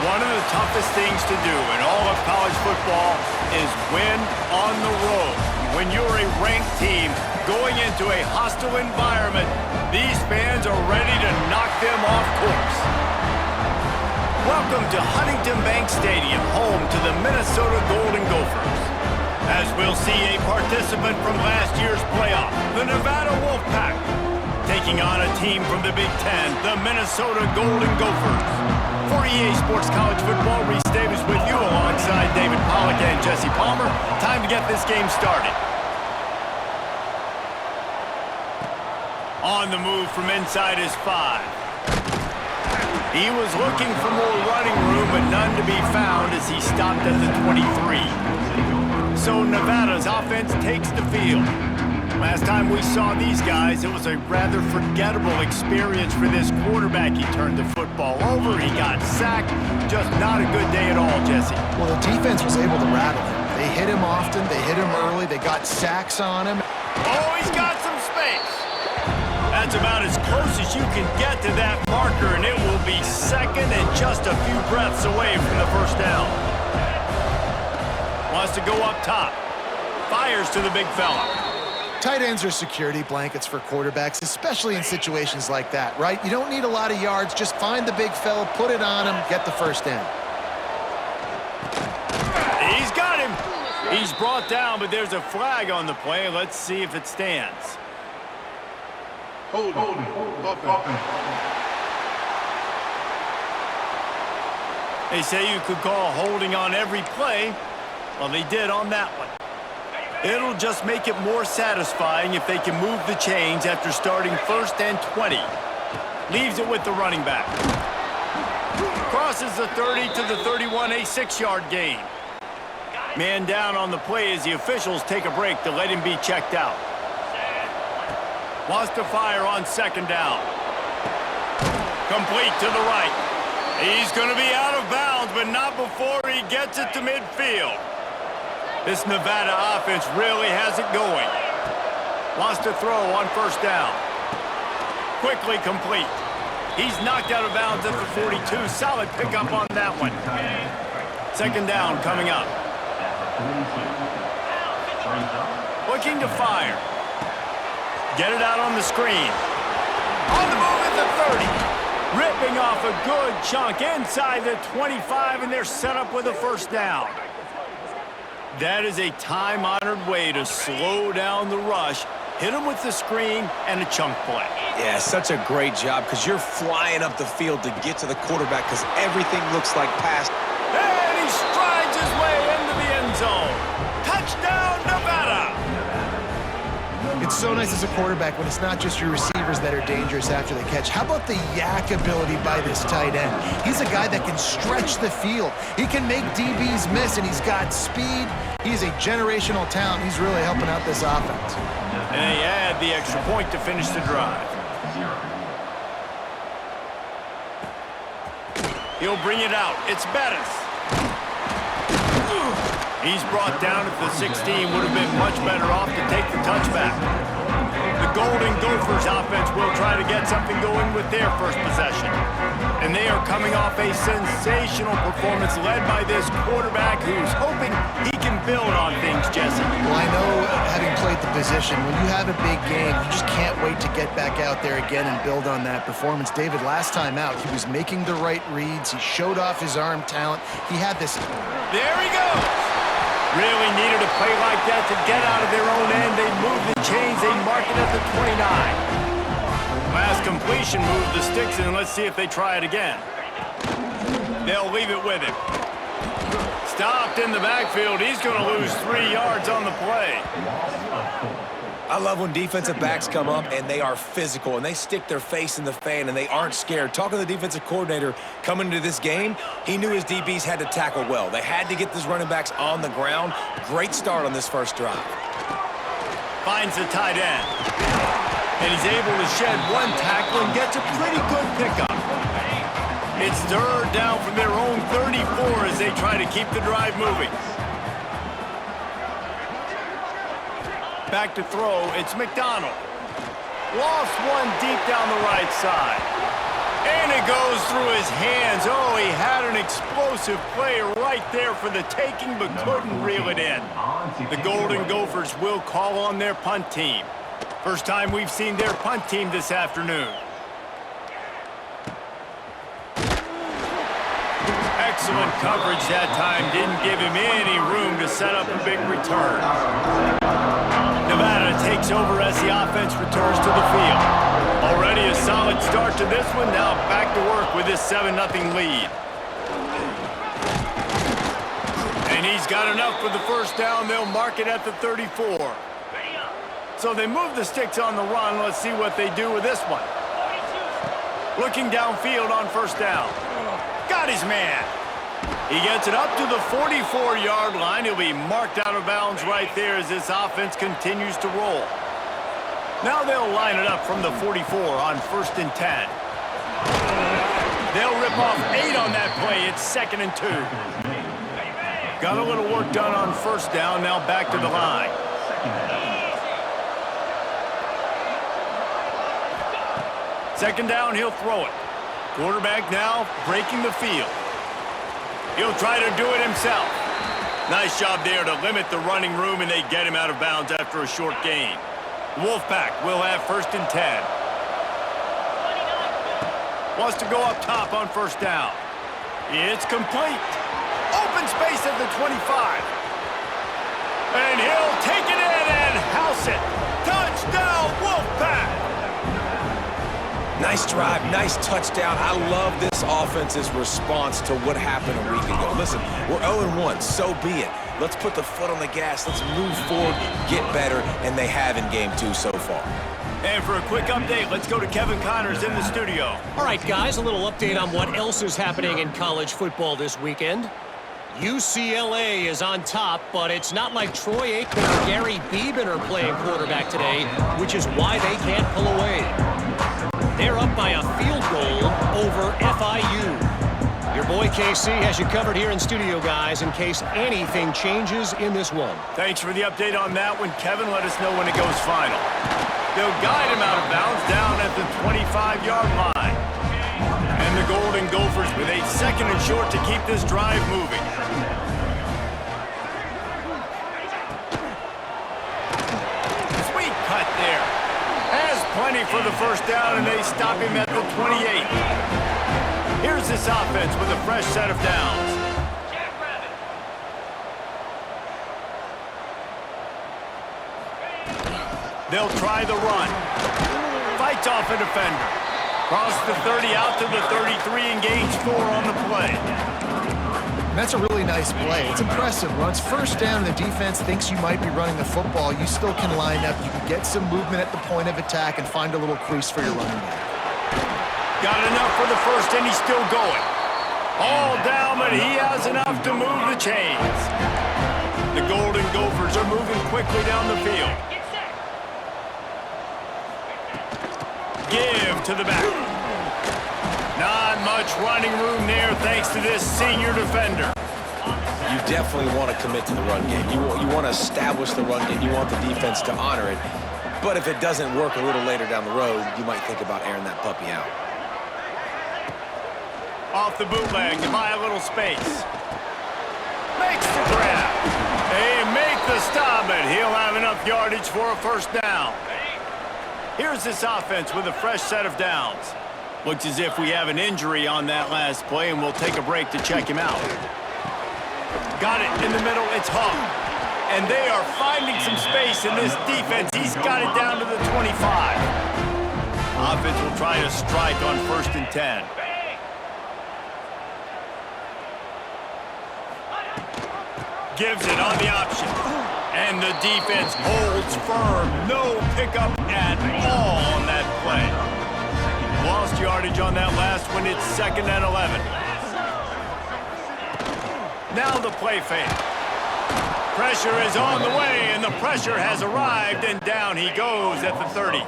One of the toughest things to do in all of college football is win on the road. When you're a ranked team going into a hostile environment, these fans are ready to knock them off course. Welcome to Huntington Bank Stadium, home to the Minnesota Golden Gophers. As we'll see a participant from last year's playoff, the Nevada Wolfpack, taking on a team from the Big Ten, the Minnesota Golden Gophers. For EA Sports College Football, Reese Davis with you alongside David Pollack and Jesse Palmer. Time to get this game started. On the move from inside his 5. He was looking for more running room, but none to be found as he stopped at the 23. So Nevada's offense takes the field. Last time we saw these guys, it was a rather forgettable experience for this quarterback. He turned the football over, he got sacked. Just not a good day at all, Jesse. Well, the defense was able to rattle him. They hit him often, they hit him early, they got sacks on him. Oh, he's got some space. That's about as close as you can get to that marker, and it will be second and just a few breaths away from the first down. Wants to go up top. Fires to the big fella. Tight ends are security blankets for quarterbacks, especially in situations like that, right? You don't need a lot of yards. Just find the big fella, put it on him, get the first down. He's got him. He's brought down, but there's a flag on the play. Let's see if it stands. Hold it. They say you could call holding on every play. Well, they did on that one. It'll just make it more satisfying if they can move the chains after starting 1st and 20. Leaves it with the running back. Crosses the 30 to the 31, a 6-yard gain. Man down on the play as the officials take a break to let him be checked out. Wants to fire on 2nd down. Complete to the right. He's going to be out of bounds, but not before he gets it to midfield. This Nevada offense really has it going. Wants to throw on 1st down. Quickly complete. He's knocked out of bounds at the 42. Solid pickup on that one. 2nd down coming up. Looking to fire. Get it out on the screen. On the move at the 30. Ripping off a good chunk inside the 25, and they're set up with a 1st down. That is a time-honored way to slow down the rush, hit him with the screen, and a chunk play. Yeah, such a great job because you're flying up the field to get to the quarterback because everything looks like pass. And he strides his way into the end zone. Touchdown, Nevada! It's so nice as a quarterback when it's not just your receivers that are dangerous after the catch. How about the yak ability by this tight end? He's a guy that can stretch the field. He can make DBs miss, and he's got speed. He's a generational talent. He's really helping out this offense. And they add the extra point to finish the drive. He'll bring it out. It's Bettis. He's brought down at the 16. Would have been much better off to take the touchback. The Golden Gophers offense will try to get something going with their first possession. And they are coming off a sensational performance led by this quarterback who's hoping he can build on things, Jesse. Well, I know, having played the position, when you have a big game, you just can't wait to get back out there again and build on that performance. David, last time out, he was making the right reads. He showed off his arm talent. He had this. There he goes. Really needed a play like that to get out of their own end. They move the chains. They mark it at the 29. Last completion moved the sticks, and let's see if they try it again. They'll leave it with him. Stopped in the backfield. He's going to lose 3 yards on the play. I love when defensive backs come up and they are physical and they stick their face in the fan and they aren't scared. Talking to the defensive coordinator coming into this game, he knew his DBs had to tackle well. They had to get these running backs on the ground. Great start on this first drive. Finds the tight end. And he's able to shed one tackle and gets a pretty good pickup. It's 3rd down from their own 34 as they try to keep the drive moving. Back to throw, it's McDonald. Lost one deep down the right side. And it goes through his hands. Oh, he had an explosive play right there for the taking, but couldn't reel it in. The Golden Gophers will call on their punt team. First time we've seen their punt team this afternoon. Excellent coverage that time. Didn't give him any room to set up a big return. Nevada takes over as the offense returns to the field. Already a solid start to this one. Now back to work with this 7-0 lead. And he's got enough for the first down. They'll mark it at the 34. So they move the sticks on the run. Let's see what they do with this one. Looking downfield on first down. Got his man. He gets it up to the 44-yard line. He'll be marked out of bounds right there as this offense continues to roll. Now they'll line it up from the 44 on 1st and 10. They'll rip off 8 on that play. It's 2nd and 2. Got a little work done on first down. Now back to the line. Second down, he'll throw it. Quarterback now breaking the field. He'll try to do it himself. Nice job there to limit the running room, and they get him out of bounds after a short gain. Wolfpack will have 1st and 10. Wants to go up top on first down. It's complete. Open space at the 25. And he'll take it in and house it. Touchdown, Wolfpack! Nice drive, nice touchdown. I love this offense's response to what happened a week ago. Listen, we're 0-1, so be it. Let's put the foot on the gas. Let's move forward, get better, and they have in Game 2 so far. And for a quick update, let's go to Kevin Connors in the studio. All right, guys, a little update on what else is happening in college football this weekend. UCLA is on top, but it's not like Troy Aikman or Gary Beeben are playing quarterback today, which is why they can't pull away. They're up by a field goal over FIU. Your boy KC has you covered here in studio, guys, in case anything changes in this one. Thanks for the update on that one, Kevin. Let us know when it goes final. They'll guide him out of bounds down at the 25-yard line. And the Golden Gophers with a 2nd and short to keep this drive moving. Sweet cut there. Has plenty for the first down, and they stop him at the 28. Here's this offense with a fresh set of downs. They'll try the run. Fights off a defender. Cross the 30 out to the 33 and gains 4 on the play. And that's a really nice play. It's impressive. Once first down and the defense thinks you might be running the football, you still can line up. You can get some movement at the point of attack and find a little crease for your running back. Got enough for the first, and he's still going. All down, but he has enough to move the chains. The Golden Gophers are moving quickly down the field. Give to the back. Not much running room there thanks to this senior defender. You definitely want to commit to the run game. You want to establish the run game. You want the defense to honor it. But if it doesn't work a little later down the road, you might think about airing that puppy out. Off the bootleg to buy a little space. Makes the grab. They make the stop, but he'll have enough yardage for a first down. Here's this offense with a fresh set of downs. Looks as if we have an injury on that last play, and we'll take a break to check him out. Got it in the middle. It's Hawk. And they are finding some space in this defense. He's got it down to the 25. Offense will try to strike on 1st and 10. Gives it on the option. And the defense holds firm. No pickup at all on that play. Lost yardage on that last one. It's 2nd and 11. Now the play fake. Pressure is on the way, and the pressure has arrived, and down he goes at the 30.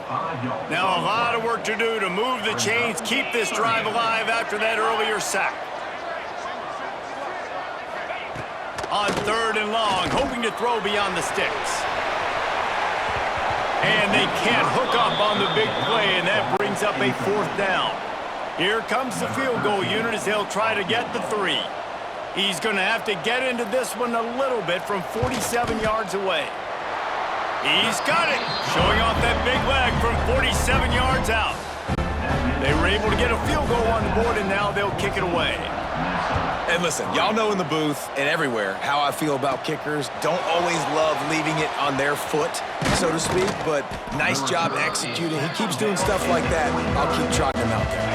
Now a lot of work to do to move the chains, keep this drive alive after that earlier sack. On 3rd and long, hoping to throw beyond the sticks. And they can't hook up on the big play, and that brings up a 4th down. Here comes the field goal unit as they'll try to get the 3. He's going to have to get into this one a little bit from 47 yards away. He's got it, showing off that big leg from 47 yards out. They were able to get a field goal on the board, and now they'll kick it away. And listen, y'all know in the booth and everywhere how I feel about kickers. Don't always love leaving it on their foot, so to speak, but nice job executing. He keeps doing stuff like that. I'll keep trotting him out there.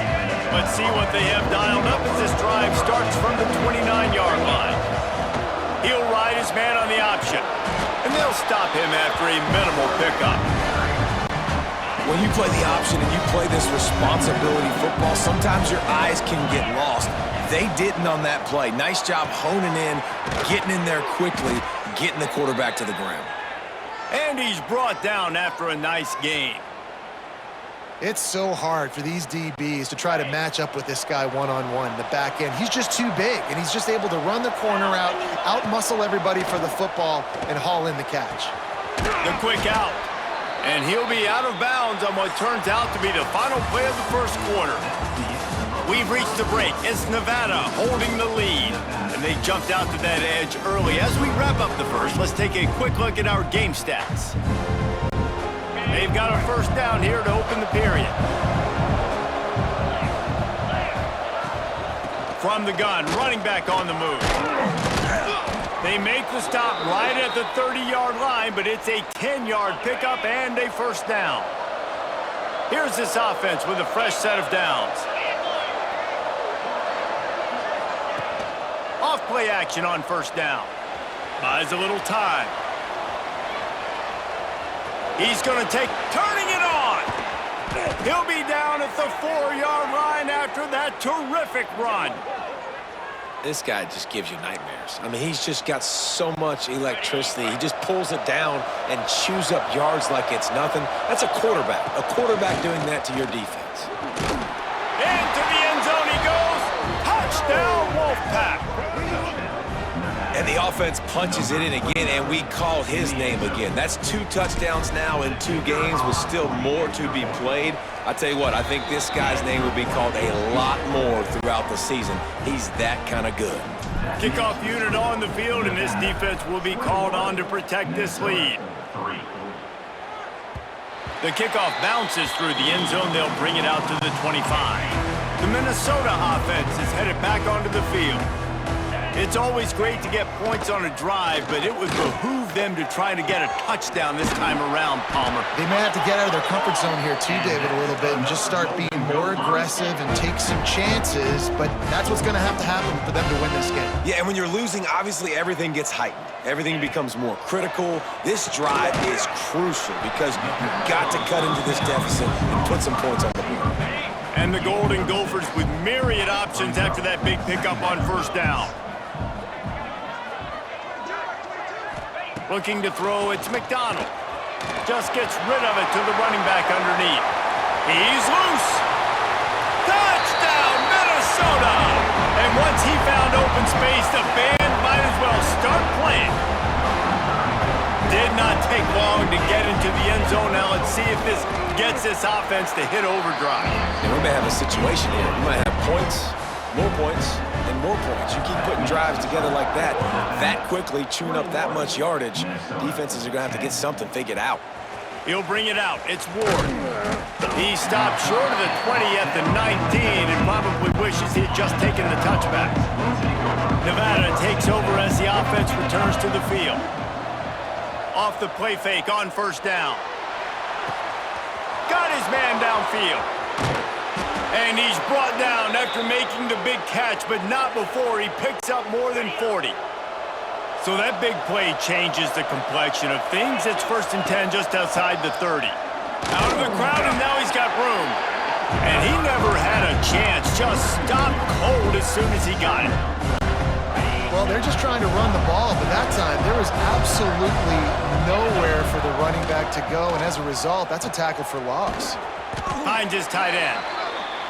Let's see what they have dialed up as this drive starts from the 29-yard line. He'll ride his man on the option, and they'll stop him after a minimal pickup. When you play the option and you play this responsibility football, sometimes your eyes can get lost. They didn't on that play. Nice job honing in, getting in there quickly, getting the quarterback to the ground. And he's brought down after a nice gain. It's so hard for these DBs to try to match up with this guy one-on-one in the back end. He's just too big, and he's just able to run the corner out-muscle everybody for the football, and haul in the catch. The quick out. And he'll be out of bounds on what turns out to be the final play of the first quarter. We've reached the break. It's Nevada holding the lead. And they jumped out to that edge early. As we wrap up the first, let's take a quick look at our game stats. They've got a first down here to open the period. From the gun, running back on the move. They make the stop right at the 30-yard line, but it's a 10-yard pickup and a first down. Here's this offense with a fresh set of downs. Off play action on first down. Buys a little time. He's going to turning it on. He'll be down at the 4-yard line after that terrific run. This guy just gives you nightmares. I mean, he's just got so much electricity. He just pulls it down and chews up yards like it's nothing. That's a quarterback. A quarterback doing that to your defense. Into the end zone he goes. Touchdown, Wolfpack. And the offense punches it in again, and we call his name again. That's 2 touchdowns now in 2 games with still more to be played. I tell you what, I think this guy's name will be called a lot more throughout the season. He's that kind of good. Kickoff unit on the field, and this defense will be called on to protect this lead. The kickoff bounces through the end zone. They'll bring it out to the 25. The Minnesota offense is headed back onto the field. It's always great to get points on a drive, but it would behoove them to try to get a touchdown this time around, Palmer. They may have to get out of their comfort zone here too, David, a little bit and just start being more aggressive and take some chances, but that's what's going to happen for them to win this game. Yeah, and when you're losing, obviously everything gets heightened. Everything becomes more critical. This drive is crucial because you've got to cut into this deficit and put some points on the board. And the Golden Gophers with myriad options after that big pickup on first down. Looking to throw, it's McDonald. Just gets rid of it to the running back underneath. He's loose. Touchdown, Minnesota! And once he found open space, the band might as well start playing. Did not take long to get into the end zone. Now let's see if this gets this offense to hit overdrive. And we may have a situation here. We might have points, and more points. You keep putting drives together like that quickly, chewing up that much yardage, defenses are going to have to get something figured out. He'll bring it out. It's Ward. He stopped short of the 20 at the 19 and probably wishes he had just taken the touchback. Nevada takes over as the offense returns to the field. Off the play fake on first down. Got his man downfield. And he's brought down after making the big catch, but not before he picks up more than 40. So that big play changes the complexion of things. It's 1st and 10 just outside the 30. Out of the crowd, and now he's got room. And he never had a chance. Just stopped cold as soon as he got it. Well, they're just trying to run the ball, but that time there was absolutely nowhere for the running back to go, and as a result, that's a tackle for loss. Finds his tight end.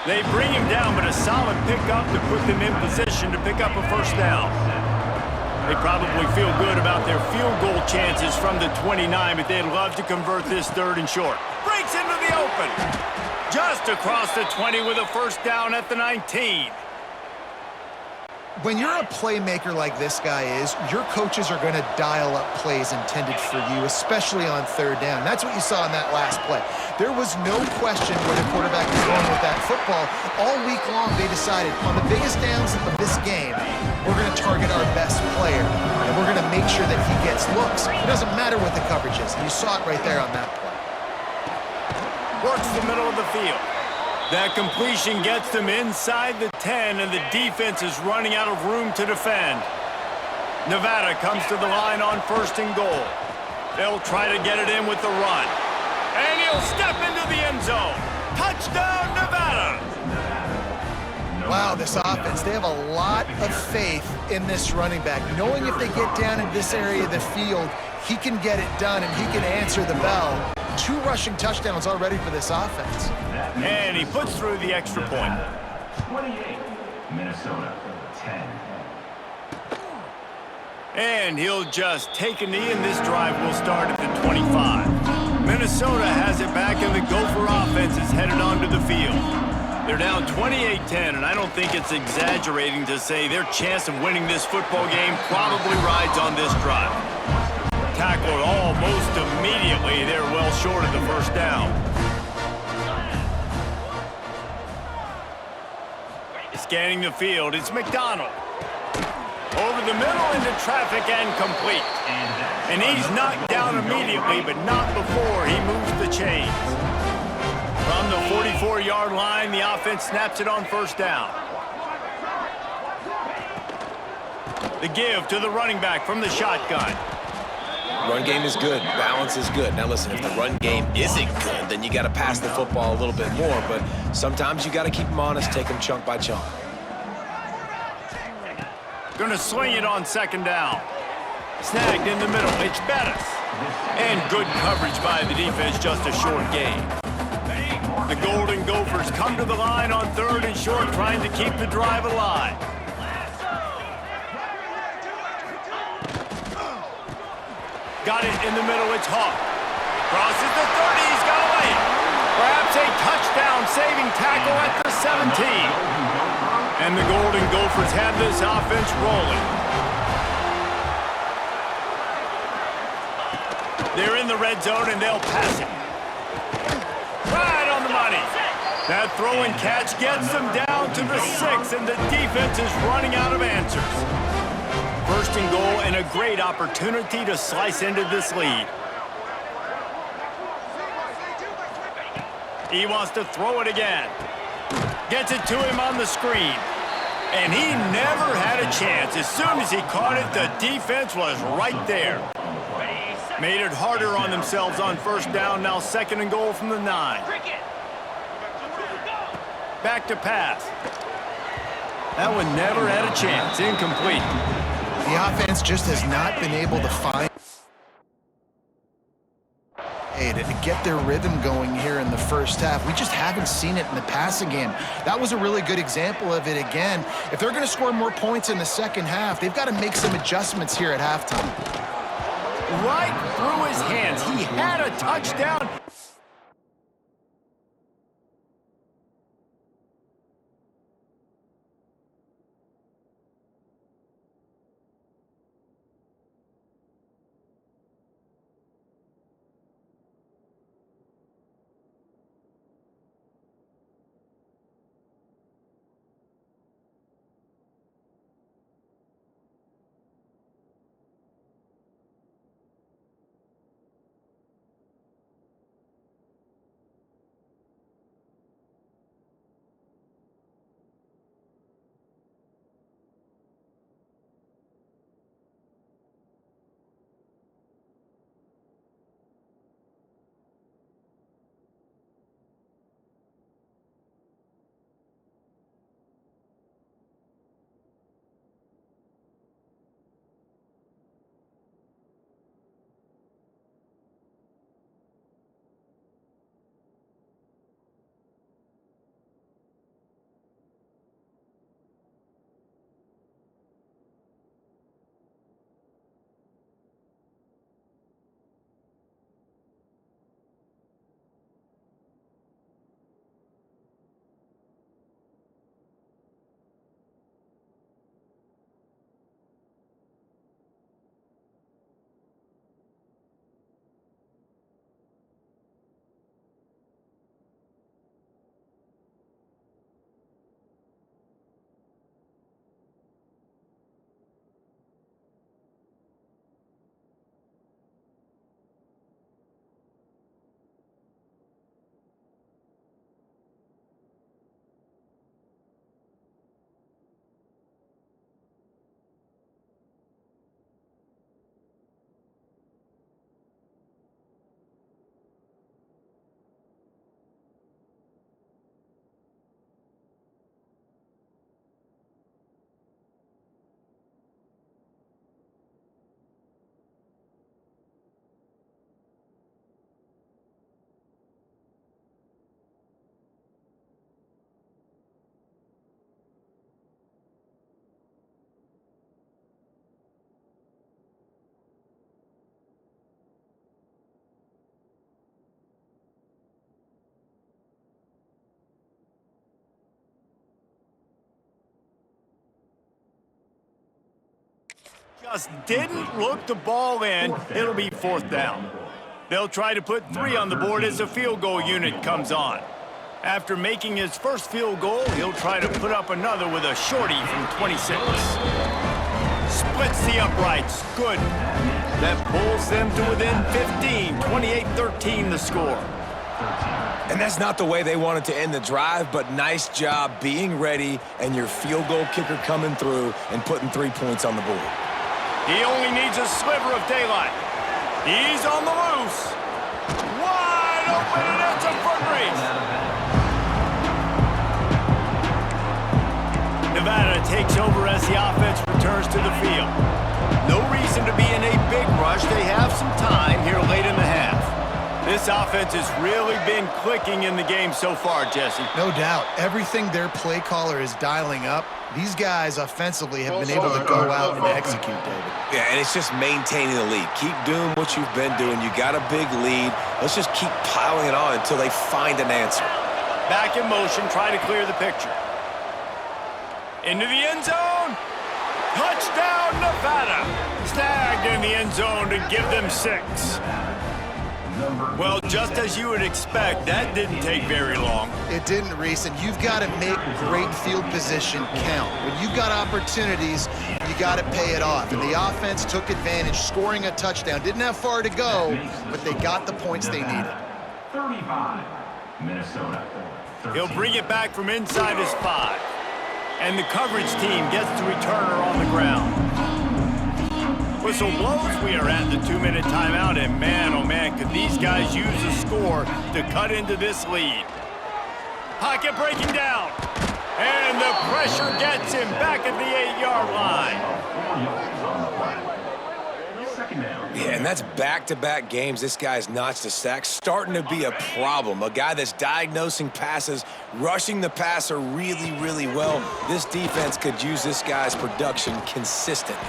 They bring him down, but a solid pickup to put them in position to pick up a first down. They probably feel good about their field goal chances from the 29, but they'd love to convert this 3rd and short. Breaks into the open. Just across the 20 with a first down at the 19. When you're a playmaker like this guy is, your coaches are going to dial up plays intended for you, especially on third down. That's what you saw in that last play. There was no question where the quarterback was going with that football. All week long, they decided on the biggest downs of this game, we're going to target our best player, and we're going to make sure that he gets looks. It doesn't matter what the coverage is, and you saw it right there on that play. Works the middle of the field. That completion gets them inside the 10, and the defense is running out of room to defend. Nevada comes to the line on 1st and goal. They'll try to get it in with the run. And he'll step into the end zone. Touchdown, Nevada! Wow, this offense, they have a lot of faith in this running back, knowing if they get down in this area of the field, he can get it done and he can answer the bell. 2 rushing touchdowns already for this offense. And he puts through the extra point. 28, Minnesota, 10. And he'll just take a knee, and this drive will start at the 25. Minnesota has it back, and the Gopher offense is headed onto the field. They're down 28-10, and I don't think it's exaggerating to say their chance of winning this football game probably rides on this drive. Tackled almost immediately. They're well short of the first down. Scanning the field, it's McDonald. Over the middle into traffic and complete. And he's knocked down immediately, but not before he moves the chains. From the 44-yard line, the offense snaps it on first down. The give to the running back from the shotgun. Run game is good. Balance is good. Now listen, if the run game isn't good, then you got to pass the football a little bit more. But sometimes you got to keep them honest, take them chunk by chunk. Going to swing it on 2nd down. Snagged in the middle. It's Bettis. And good coverage by the defense, just a short gain. The Golden Gophers come to the line on 3rd and short, trying to keep the drive alive. Got it in the middle, it's Hawk. Crosses the 30, he's got away. Perhaps a touchdown-saving tackle at the 17. And the Golden Gophers have this offense rolling. They're in the red zone, and they'll pass it. Right on the money. That throw and catch gets them down to the 6, and the defense is running out of answers. 1st and goal, and a great opportunity to slice into this lead. He wants to throw it again. Gets it to him on the screen. And he never had a chance. As soon as he caught it, the defense was right there. Made it harder on themselves on 1st down. Now 2nd and goal from the 9. Back to pass. That one never had a chance. Incomplete. The offense just has not been able to find to get their rhythm going here in the first half. We just haven't seen it in the passing game. That was a really good example of it again. If they're going to score more points in the second half, they've got to make some adjustments here at halftime. Right through his hands. He had a touchdown. Just didn't look the ball in. It'll be 4th down. They'll try to put 3 on the board as the field goal unit comes on. After making his first field goal, he'll try to put up another with a shorty from 26. Splits the uprights. Good. That pulls them to within 15. 28-13 the score. And that's not the way they wanted to end the drive, but nice job being ready and your field goal kicker coming through and putting 3 points on the board. He only needs a sliver of daylight. He's on the loose. Wide open, and it's a foot race. Nevada takes over as the offense returns to the field. No reason to be in a big rush. They have some time here late in the half. This offense has really been clicking in the game so far, Jesse. No doubt. Everything their play caller is dialing up, these guys offensively have been able to go out and execute, David. Yeah, and it's just maintaining the lead. Keep doing what you've been doing. You got a big lead. Let's just keep piling it on until they find an answer. Back in motion, try to clear the picture. Into the end zone. Touchdown, Nevada. Snagged in the end zone to give them 6. Well, just as you would expect, that didn't take very long. It didn't, Reese, and you've got to make great field position count. When you've got opportunities, you got to pay it off. And the offense took advantage, scoring a touchdown. Didn't have far to go, but they got the points they needed. 35, Minnesota. 13. He'll bring it back from inside his 5. And the coverage team gets the returner on the ground. Whistle blows, we are at the 2-minute timeout, and man, oh man, could these guys use a score to cut into this lead. Pocket breaking down, and the pressure gets him back at the 8-yard line. Yeah, and that's back-to-back games. This guy's notched a sack, starting to be a problem. A guy that's diagnosing passes, rushing the passer really, really well. This defense could use this guy's production consistently.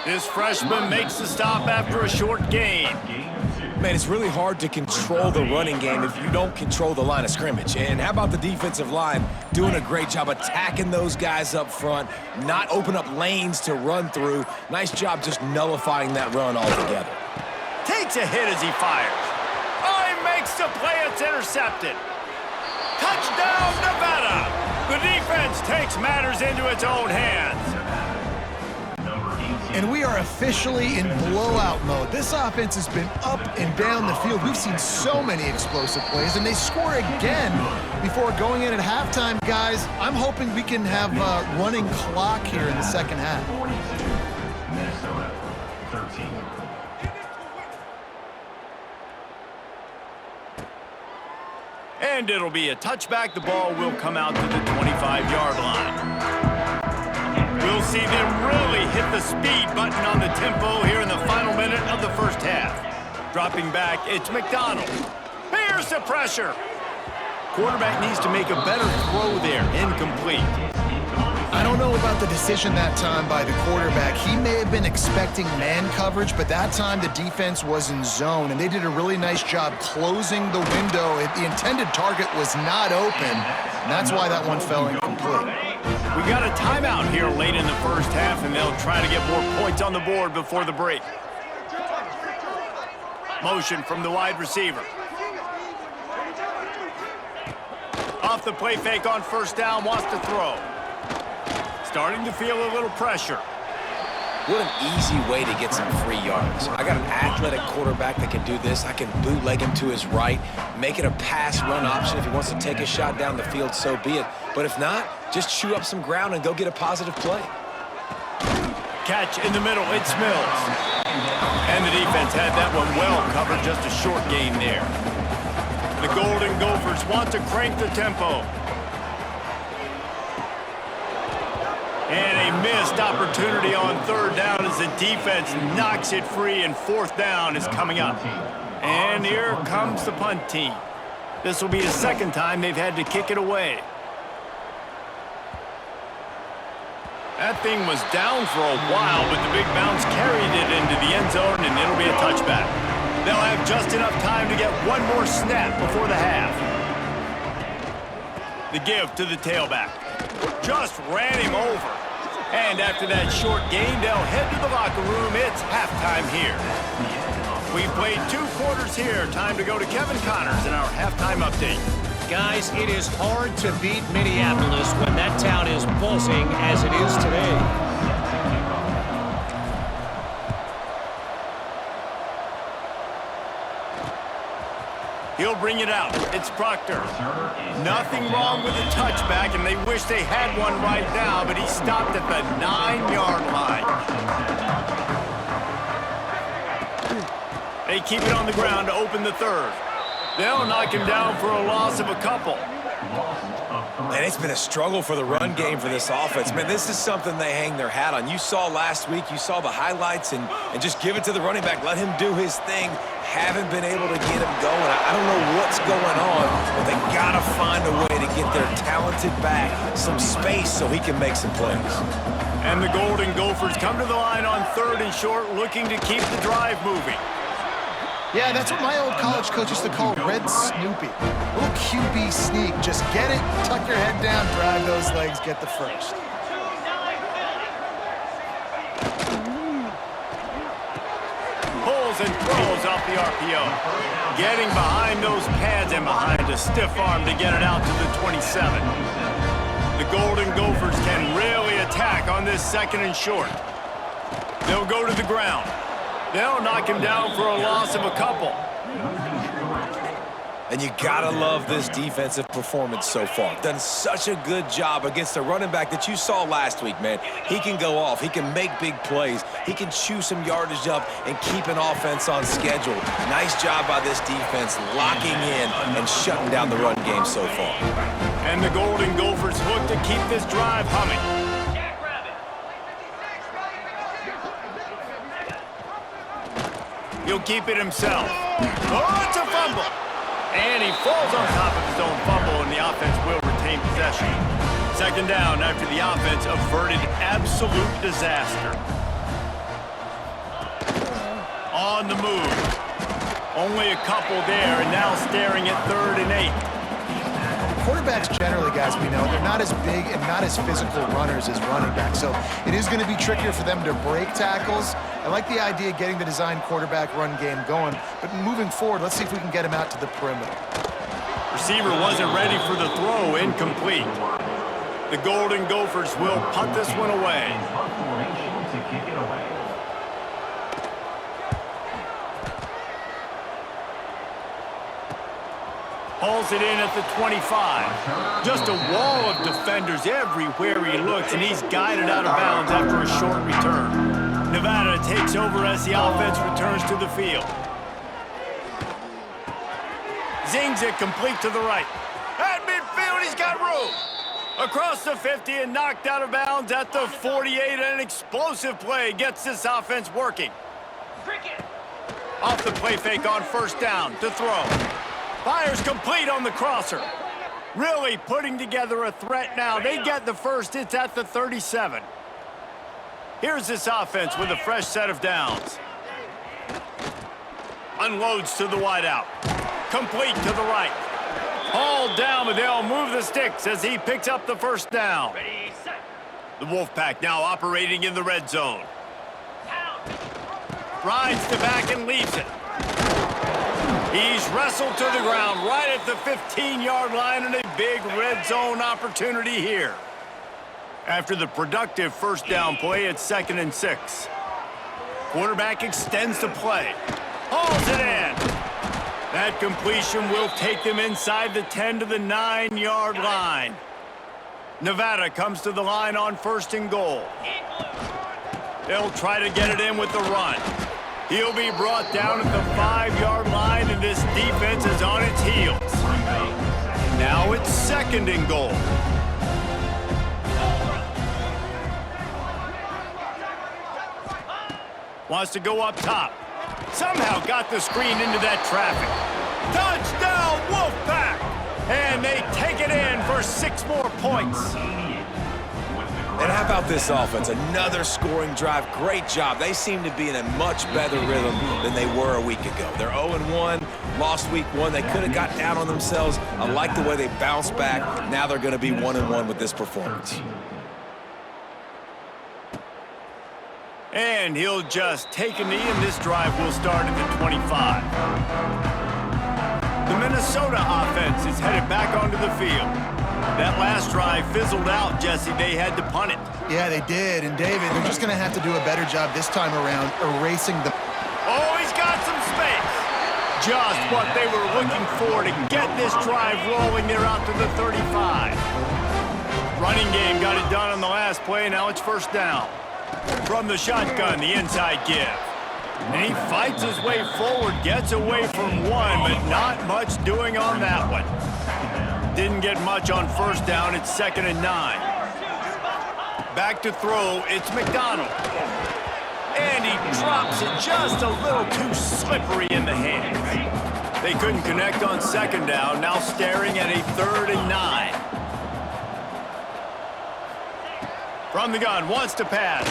This freshman makes the stop after a short gain. Man, it's really hard to control the running game if you don't control the line of scrimmage. And how about the defensive line doing a great job attacking those guys up front, not open up lanes to run through. Nice job just nullifying that run altogether. Takes a hit as he fires. Oh, he makes the play. It's intercepted. Touchdown, Nevada. The defense takes matters into its own hands. And we are officially in blowout mode. This offense has been up and down the field. We've seen so many explosive plays, and they score again before going in at halftime, guys. I'm hoping we can have a running clock here in the second half. Minnesota, 13. And it'll be a touchback. The ball will come out to the 25-yard line. We'll see them really hit the speed button on the tempo here in the final minute of the first half. Dropping back, it's McDonald. Here's the pressure. Quarterback needs to make a better throw there. Incomplete. I don't know about the decision that time by the quarterback. He may have been expecting man coverage, but that time the defense was in zone, and they did a really nice job closing the window. The intended target was not open, and that's why that one fell incomplete. We got a timeout here late in the first half, and they'll try to get more points on the board before the break. Motion from the wide receiver. Off the play fake on first down, wants to throw. Starting to feel a little pressure. What an easy way to get some free yards. I got an athletic quarterback that can do this. I can bootleg him to his right, make it a pass-run option. If he wants to take a shot down the field, so be it. But if not, just chew up some ground and go get a positive play. Catch in the middle, it's Mills. And the defense had that one well covered, just a short gain there. The Golden Gophers want to crank the tempo. And a missed opportunity on third down as the defense knocks it free, and fourth down is coming up. And here comes the punt team. This will be the second time they've had to kick it away. That thing was down for a while, but the big bounce carried it into the end zone, and it'll be a touchback. They'll have just enough time to get one more snap before the half. The give to the tailback. Just ran him over. And after that short gain, they'll head to the locker room. It's halftime here. We've played 2 quarters here. Time to go to Kevin Connors in our halftime update. Guys, it is hard to beat Minneapolis when that town is buzzing as it is today. He'll bring it out. It's Proctor. Nothing wrong with the touchback, and they wish they had one right now, but he stopped at the 9-yard line. They keep it on the ground to open the third. They'll knock him down for a loss of a couple. Man, it's been a struggle for the run game for this offense. Man, this is something they hang their hat on. You saw last week, you saw the highlights, and just give it to the running back. Let him do his thing. Haven't been able to get him going. I don't know what's going on, but they got to find a way to get their talented back some space so he can make some plays. And the Golden Gophers come to the line on 3rd and short, looking to keep the drive moving. Yeah, that's what my old college coach used to call Red Snoopy. Little QB sneak. Just get it, tuck your head down, drive those legs, get the first. Pulls and throws off the RPO. Getting behind those pads and behind a stiff arm to get it out to the 27. The Golden Gophers can really attack on this 2nd and short. They'll go to the ground. They'll knock him down for a loss of a couple. And you gotta love this defensive performance so far. Done such a good job against the running back that you saw last week, man. He can go off. He can make big plays. He can chew some yardage up and keep an offense on schedule. Nice job by this defense locking in and shutting down the run game so far. And the Golden Gophers look to keep this drive humming. He'll keep it himself. Oh, it's a fumble. And he falls on top of his own fumble, and the offense will retain possession. 2nd down after the offense averted absolute disaster. On the move. Only a couple there, and now staring at 3rd and 8. Quarterbacks generally, guys, we know, they're not as big and not as physical runners as running backs, so it is going to be trickier for them to break tackles. I like the idea of getting the design quarterback run game going, but moving forward, let's see if we can get him out to the perimeter. Receiver wasn't ready for the throw, incomplete. The Golden Gophers will punt this one away. Hauls it in at the 25. Just a wall of defenders everywhere he looks, and he's guided out of bounds after a short return. Nevada takes over as the offense returns to the field. Zings it complete to the right. At midfield, he's got room. Across the 50 and knocked out of bounds at the 48. An explosive play gets this offense working. Off the play fake on 1st down to throw. Fires complete on the crosser. Really putting together a threat now. They get the first. It's at the 37. Here's this offense with a fresh set of downs. Unloads to the wideout. Complete to the right. Hauled down, but they'll move the sticks as he picks up the 1st down. The Wolfpack now operating in the red zone. Rides to back and leaves it. He's wrestled to the ground right at the 15-yard line, and a big red zone opportunity here. After the productive 1st down play, it's 2nd and 6. Quarterback extends the play. Hauls it in. That completion will take them inside the 10 to the 9-yard line. Nevada comes to the line on 1st and goal. They'll try to get it in with the run. He'll be brought down at the 5-yard line, and this defense is on its heels. Now it's 2nd and goal. Wants to go up top. Somehow got the screen into that traffic. Touchdown, Wolfpack! And they take it in for 6 more points. And how about this offense? Another scoring drive. Great job. They seem to be in a much better rhythm than they were a week ago. They're 0-1, lost week 1. They could have got down on themselves. I like the way they bounced back. Now they're going to be 1-1 with this performance. And he'll just take a knee, and this drive will start at the 25. The Minnesota offense is headed back onto the field. That last drive fizzled out, Jesse. They had to punt it. Yeah, they did. And, David, they're just going to have to do a better job this time around erasing the... Oh, he's got some space. Just what they were looking for to get this drive rolling. They're out to the 35. Running game got it done on the last play. Now it's first down. From the shotgun, the inside give. And he fights his way forward, gets away from one, but not much doing on that one. Didn't get much on first down. It's 2nd and 9. Back to throw, it's McDonald. And he drops it just a little too slippery in the hands. They couldn't connect on 2nd down, now staring at a 3rd and 9. From the gun, wants to pass.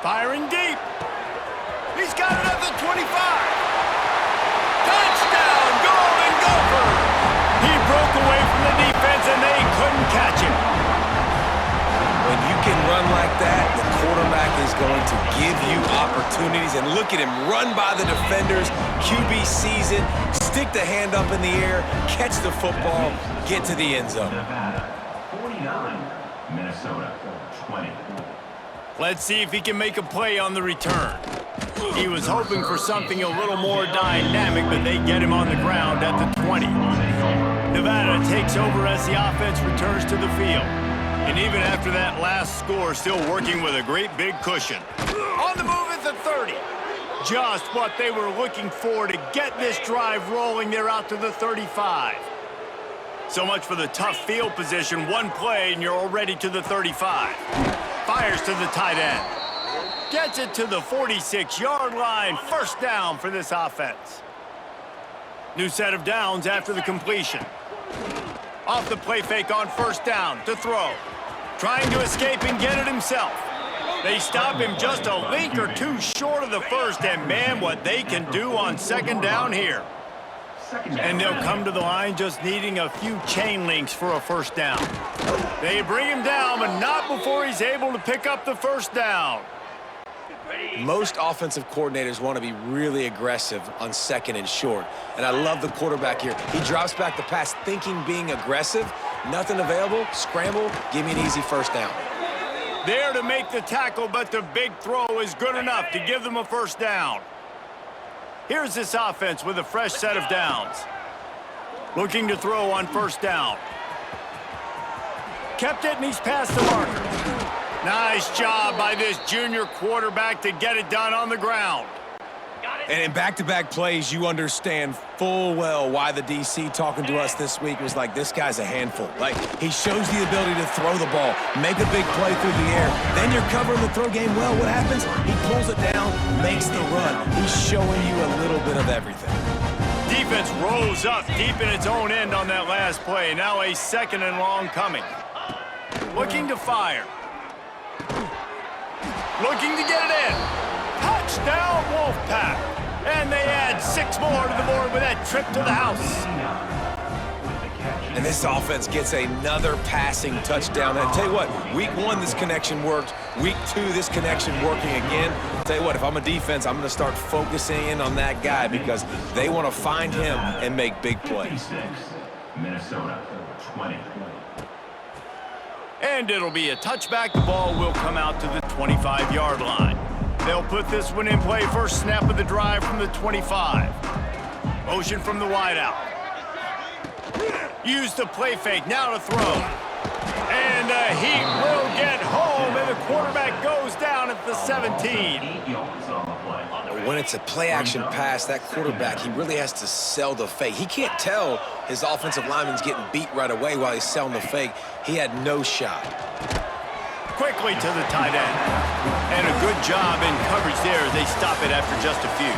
Firing deep. He's got it at the 25. Touchdown, Golden Gophers! He broke away from the defense and they couldn't catch him. When you can run like that, the quarterback is going to give you opportunities. And look at him run by the defenders. QB sees it, stick the hand up in the air, catch the football, get to the end zone. Nevada, 49. Minnesota, 20. Let's see if he can make a play on the return. He was hoping for something a little more dynamic, but they get him on the ground at the 20. Nevada takes over as the offense returns to the field. And even after that last score, still working with a great big cushion. On the move at the 30. Just what they were looking for to get this drive rolling. They're out to the 35. So much for the tough field position. One play, and you're already to the 35. Fires to the tight end. Gets it to the 46-yard line. First down for this offense. New set of downs after the completion. Off the play fake on first down to throw. Trying to escape and get it himself. They stop him just a link or two short of the first, and man, what they can do on 2nd down here. And they'll come to the line just needing a few chain links for a first down. They bring him down, but not before he's able to pick up the first down. Most offensive coordinators want to be really aggressive on 2nd and short. And I love the quarterback here. He drops back the pass thinking being aggressive. Nothing available, scramble, give me an easy first down. There to make the tackle, but the big throw is good enough to give them a first down. Here's this offense with a fresh set of downs. Looking to throw on first down. Kept it, and he's past the marker. Nice job by this junior quarterback to get it done on the ground. And in back-to-back plays, you understand full well why the DC talking to us this week was like, this guy's a handful. Like, he shows the ability to throw the ball, make a big play through the air. Then you're covering the throw game well. What happens? He pulls it down, makes the run. He's showing you a little bit of everything. Defense rolls up deep in its own end on that last play. Now a 2nd and long coming. Looking to fire. Looking to get it in. Touchdown, Wolfpack. And they add 6 more to the board with that trip to the house. And this offense gets another passing touchdown. And I tell you what, week 1, this connection worked. Week 2, this connection working again. I'll tell you what, if I'm a defense, I'm going to start focusing in on that guy because they want to find him and make big plays. 56. Minnesota, 20. And it'll be a touchback. The ball will come out to the 25-yard line. They'll put this one in play. First snap of the drive from the 25. Motion from the wideout. Use the play fake. Now to throw. And the heat will get home, and the quarterback goes down at the 17. 8 yards on the play. When it's a play-action pass, that quarterback, he really has to sell the fake. He can't tell his offensive lineman's getting beat right away while he's selling the fake. He had no shot. Quickly to the tight end. And a good job in coverage there as they stop it after just a few.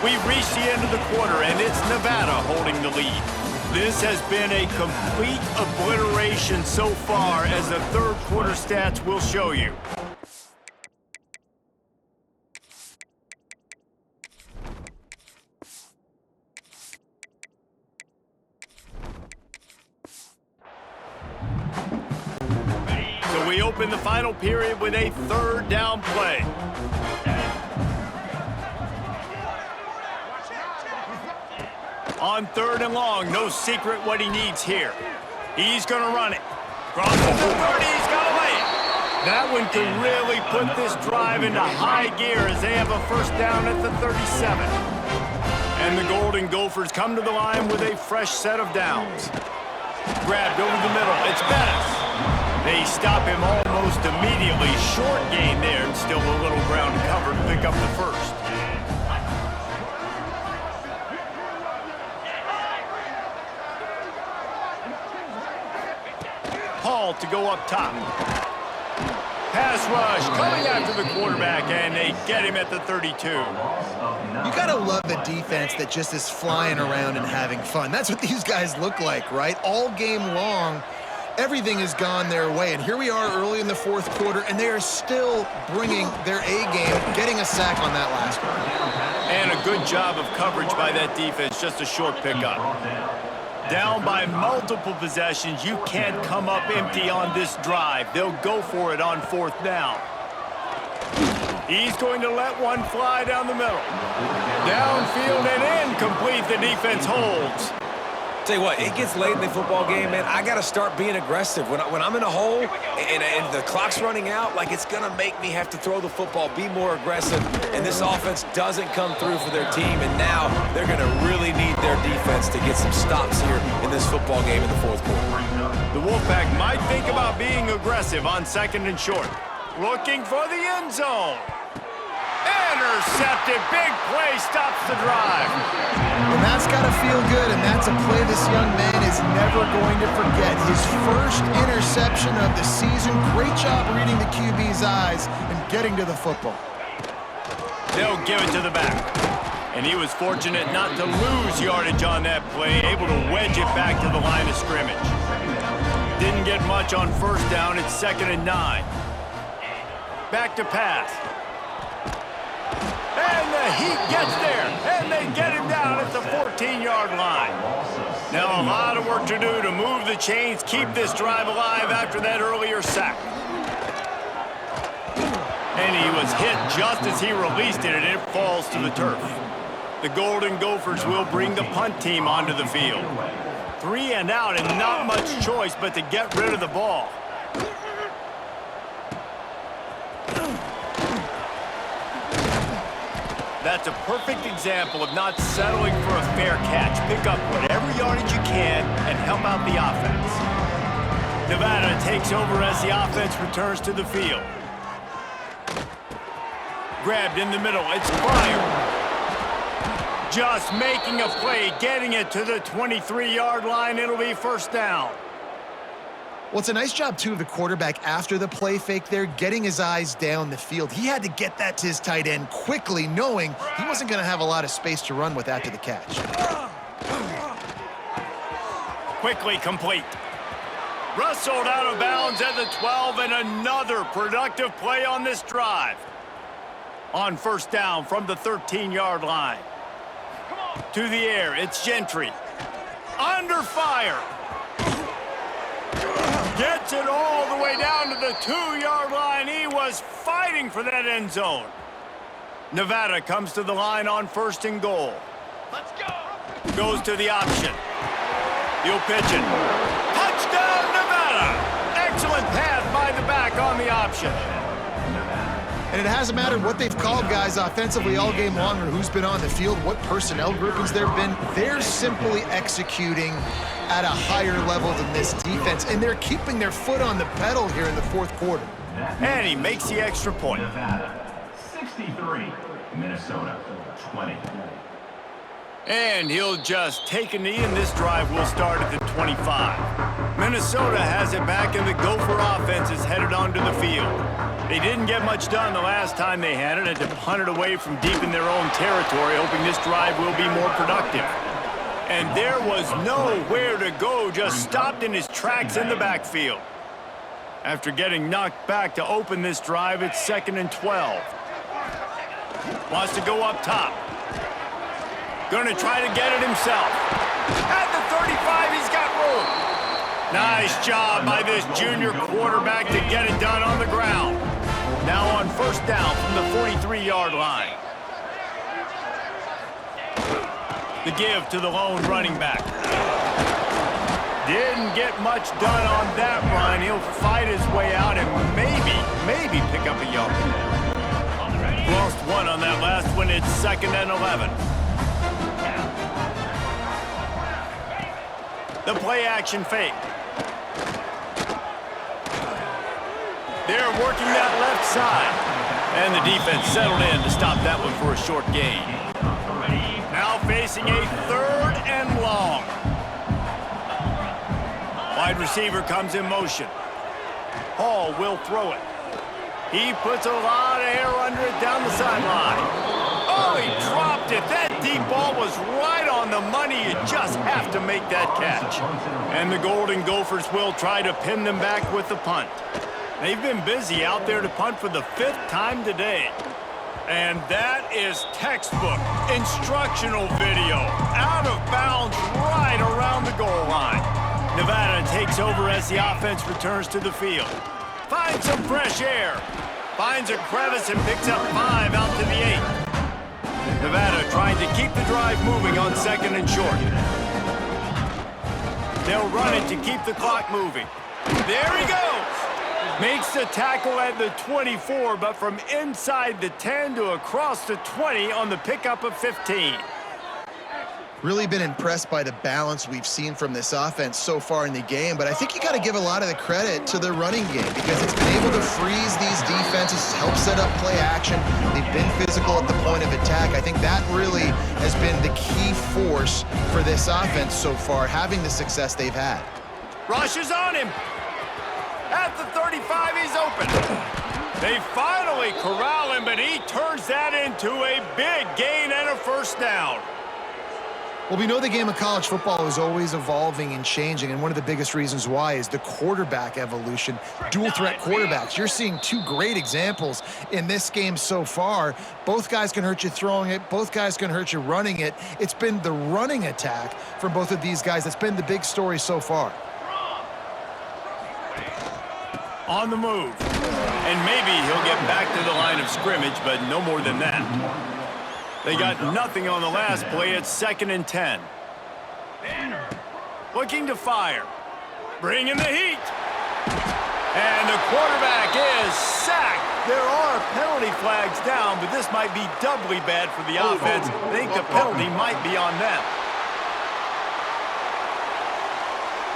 We've reached the end of the quarter, and it's Nevada holding the lead. This has been a complete obliteration so far, as the third quarter stats will show you. So we open the final final period with a third down play. On 3rd and long, no secret what he needs here. He's going to run it. Crosses the 30, he's got to lay it. That one could really put this drive into high gear as they have a first down at the 37. And the Golden Gophers come to the line with a fresh set of downs. Grabbed over the middle, it's Bettis. They stop him almost immediately. Short gain there, and still a little ground to cover to pick up the first. Hall to go up top. Pass rush coming after the quarterback, and they get him at the 32. You gotta love the defense that just is flying around and having fun. That's what these guys look like, right? All game long, everything has gone their way. And here we are early in the 4th quarter, and they are still bringing their A game, getting a sack on that last one. And a good job of coverage by that defense, just a short pickup. Down by multiple possessions, you can't come up empty on this drive. They'll go for it on 4th down. He's going to let one fly down the middle. Downfield and incomplete, the defense holds. Tell you what, it gets late in the football game, man. I got to start being aggressive. When I'm in a hole and the clock's running out, like, it's going to make me have to throw the football, be more aggressive. And this offense doesn't come through for their team, and now they're going to really need their defense to get some stops here in this football game in the 4th quarter. The Wolfpack might think about being aggressive on 2nd and short. Looking for the end zone. Intercepted. Big play stops the drive. And that's got to feel good, and that's a play this young man is never going to forget. His first interception of the season. Great job reading the QB's eyes and getting to the football. They'll give it to the back. And he was fortunate not to lose yardage on that play, able to wedge it back to the line of scrimmage. Didn't get much on 1st down. It's 2nd and 9. Back to pass. And the Heat gets there, and they get him down at the 14-yard line. Now a lot of work to do to move the chains, keep this drive alive after that earlier sack. And he was hit just as he released it, and it falls to the turf. The Golden Gophers will bring the punt team onto the field. 3 and out, and not much choice but to get rid of the ball. That's a perfect example of not settling for a fair catch. Pick up whatever yardage you can and help out the offense. Nevada takes over as the offense returns to the field. Grabbed in the middle, it's Pryor. Just making a play, getting it to the 23-yard line. It'll be 1st down. Well, it's a nice job, too, of the quarterback after the play fake there, getting his eyes down the field. He had to get that to his tight end quickly, knowing he wasn't going to have a lot of space to run with after the catch. Quickly complete. Rustled out of bounds at the 12, and another productive play on this drive. On 1st down from the 13-yard line. To the air, it's Gentry. Under fire. Gets it all the way down to the 2-yard line. He was fighting for that end zone. Nevada comes to the line on 1st and goal. Let's go. Goes to the option. He'll pitch it. Touchdown, Nevada. Excellent pass by the back on the option. And it hasn't mattered what they've called guys offensively all game long or who's been on the field, what personnel groupings there have been. They're simply executing at a higher level than this defense, and they're keeping their foot on the pedal here in the 4th quarter. And he makes the extra point. Nevada 63, Minnesota 20. And he'll just take a knee, and this drive will start at the 25. Minnesota has it back, and the Gopher offense is headed onto the field. They didn't get much done the last time they had it, and to punt it away from deep in their own territory, hoping this drive will be more productive. And there was nowhere to go, just stopped in his tracks in the backfield. After getting knocked back to open this drive, it's 2nd and 12. Wants to go up top. Going to try to get it himself. At the 35, he's got room. Nice job by this junior quarterback to get it done on the ground. Now on first down from the 43-yard line. The give to the lone running back. Didn't get much done on that run. He'll fight his way out and maybe pick up a yard. Lost one on that last one. It's 2nd and 11. The play action fake. They're working that left side. And the defense settled in to stop that one for a short gain. Now facing a 3rd and long. Wide receiver comes in motion. Hall will throw it. He puts a lot of air under it down the sideline. Oh, he dropped it. That deep ball was right on the money. You just have to make that catch. And the Golden Gophers will try to pin them back with the punt. They've been busy out there to punt for the 5th time today. And that is textbook instructional video. Out of bounds right around the goal line. Nevada takes over as the offense returns to the field. Finds some fresh air. Finds a crevice and picks up 5 out to the 8. Nevada trying to keep the drive moving on 2nd and short. They'll run it to keep the clock moving. There he goes. Makes the tackle at the 24, but from inside the 10 to across the 20 on the pickup of 15. Really been impressed by the balance we've seen from this offense so far in the game, but I think you got to give a lot of the credit to the running game because it's been able to freeze these defenses, help set up play action. They've been physical at the point of attack. I think that really has been the key force for this offense so far, having the success they've had. Rush is on him. At the 35, he's open. They finally corral him, but he turns that into a big gain and a first down. Well, we know the game of college football is always evolving and changing, and one of the biggest reasons why is the quarterback evolution. Dual threat quarterbacks. You're seeing 2 great examples in this game so far. Both guys can hurt you throwing it. Both guys can hurt you running it. It's been the running attack from both of these guys that's been the big story so far. On the move. And maybe he'll get back to the line of scrimmage, but no more than that. They got nothing on the last play. It's 2nd and 10. Looking to fire. Bringing the heat. And the quarterback is sacked. There are penalty flags down, but this might be doubly bad for the offense. I think the penalty might be on them.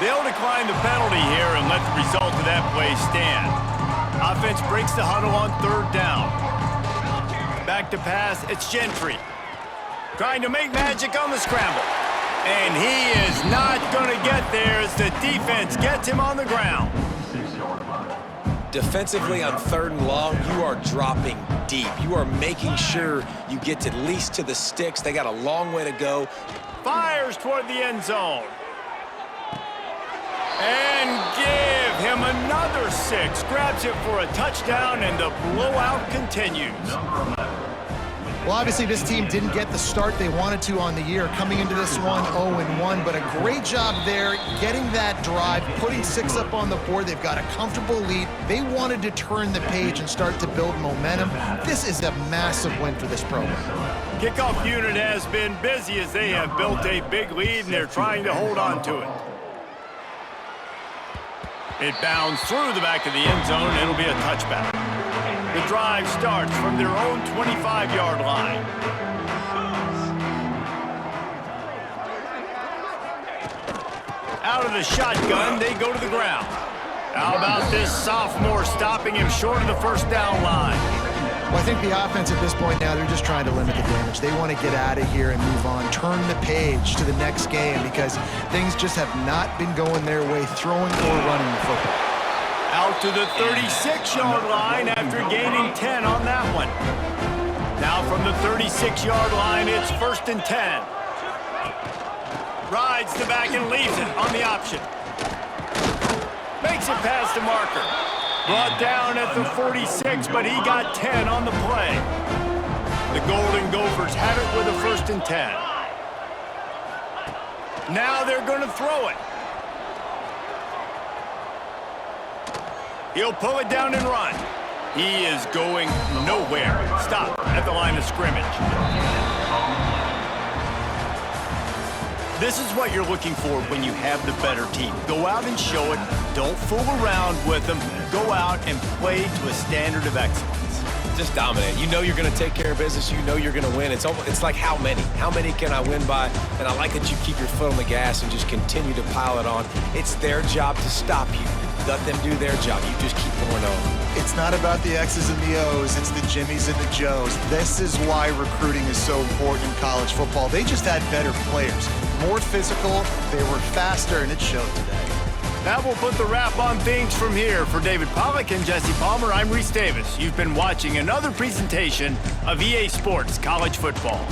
They'll decline the penalty here and let the result of that play stand. Offense breaks the huddle on 3rd down. Back to pass, it's Gentry. Trying to make magic on the scramble. And he is not going to get there as the defense gets him on the ground. Defensively on 3rd and long, you are dropping deep. You are making sure you get at least to the sticks. They got a long way to go. Fires toward the end zone. And give him another 6. Grabs it for a touchdown, and the blowout continues. Well, obviously this team didn't get the start they wanted to on the year, coming into this one 0-1, but a great job there getting that drive, putting 6 up on the board. They've got a comfortable lead. They wanted to turn the page and start to build momentum. This is a massive win for this program. Kickoff unit has been busy as they have built a big lead, and they're trying to hold on to it. It bounds through the back of the end zone, and it'll be a touchback. The drive starts from their own 25-yard line. Out of the shotgun, they go to the ground. How about this sophomore stopping him short of the first down line? Well, I think the offense at this point now, they're just trying to limit the damage. They want to get out of here and move on, turn the page to the next game because things just have not been going their way, throwing or running the football. Out to the 36-yard line after gaining 10 on that one. Now from the 36-yard line, it's 1st and 10. Rides the back and leaves it on the option. Makes it past the marker. Brought down at the 46, but he got 10 on the play. The Golden Gophers have it with a 1st and 10. Now they're going to throw it. He'll pull it down and run. He is going nowhere. Stop at the line of scrimmage. This is what you're looking for when you have the better team. Go out and show it. Don't fool around with them. Go out and play to a standard of excellence. Just dominate. You know you're going to take care of business. You know you're going to win. It's like how many? How many can I win by? And I like that you keep your foot on the gas and just continue to pile it on. It's their job to stop you. Let them do their job. You just keep going on. It's not about the X's and the O's. It's the Jimmies and the Joes. This is why recruiting is so important in college football. They just had better players. More physical. They were faster, and it showed today. That will put the wrap on things from here. For David Pollack and Jesse Palmer, I'm Reese Davis. You've been watching another presentation of EA Sports College Football.